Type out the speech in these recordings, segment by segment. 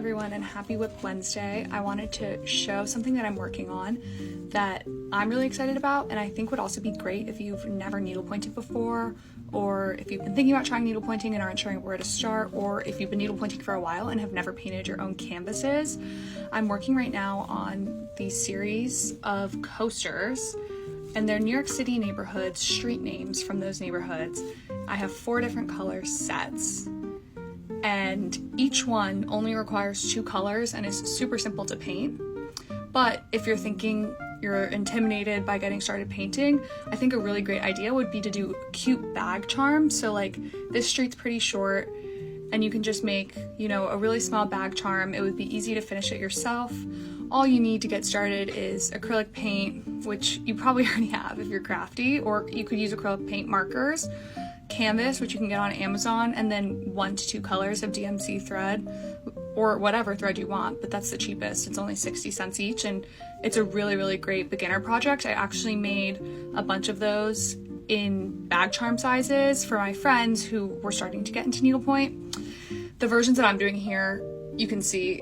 everyone, and happy WIP Wednesday. I wanted to show something that I'm working on that I'm really excited about, and I think would also be great if you've never needle pointed before, or if you've been thinking about trying needle pointing and aren't sure where to start, or if you've been needle pointing for a while and have never painted your own canvases. I'm working right now on these series of coasters, and they're New York City neighborhoods, street names from those neighborhoods. I have 4 different color sets, and each one only requires 2 colors and is super simple to paint. But if you're thinking you're intimidated by getting started painting, I think a really great idea would be to do cute bag charms. So like, this street's pretty short and you can just make, a really small bag charm. It would be easy to finish it yourself. All you need to get started is acrylic paint, which you probably already have if you're crafty, or you could use acrylic paint markers, canvas, which you can get on Amazon, and then 1 to 2 colors of DMC thread, or whatever thread you want, but that's the cheapest. It's only 60 cents each, and it's a really, really great beginner project. I actually made a bunch of those in bag charm sizes for my friends who were starting to get into needlepoint. The versions that I'm doing here, you can see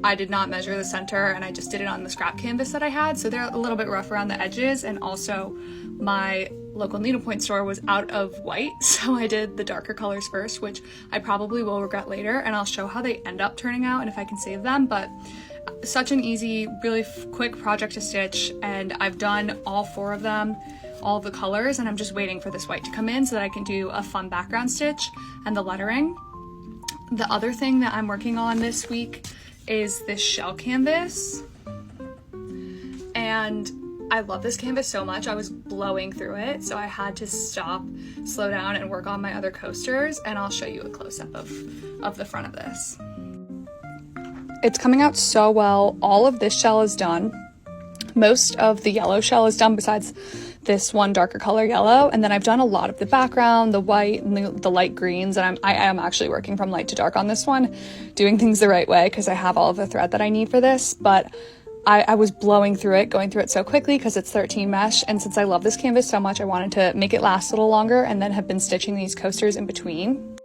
I did not measure the center, and I just did it on the scrap canvas that I had, so they're a little bit rough around the edges, and also my local needlepoint store was out of white, so I did the darker colors first, which I probably will regret later, and I'll show how they end up turning out and if I can save them. But such an easy, really quick project to stitch, and I've done all 4 of them, all of the colors, and I'm just waiting for this white to come in so that I can do a fun background stitch and the lettering. The other thing that I'm working on this week is this shell canvas, and I love this canvas so much. I was blowing through it, so I had to stop, slow down, and work on my other coasters, and I'll show you a close-up of the front of this. It's coming out so well. All of this shell is done. Most of the yellow shell is done besides this one darker color yellow, and then I've done a lot of the background, the white and the light greens, and I am actually working from light to dark on this one, doing things the right way because I have all of the thread that I need for this. But I was blowing through it, going through it so quickly because it's 13 mesh, and since I love this canvas so much, I wanted to make it last a little longer, and then have been stitching these coasters in between.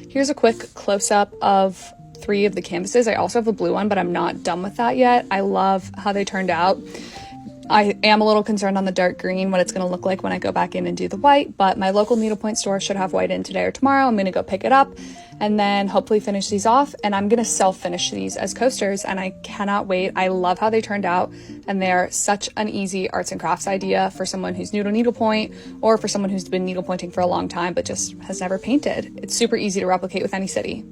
Here's a quick close-up of 3 of the canvases. I also have a blue one, but I'm not done with that yet. I love how they turned out. I am a little concerned on the dark green, what it's going to look like when I go back in and do the white, but my local needlepoint store should have white in today or tomorrow. I'm going to go pick it up and then hopefully finish these off, and I'm going to self-finish these as coasters, and I cannot wait. I love how they turned out, and they're such an easy arts and crafts idea for someone who's new to needlepoint, or for someone who's been needlepointing for a long time but just has never painted. It's super easy to replicate with any city.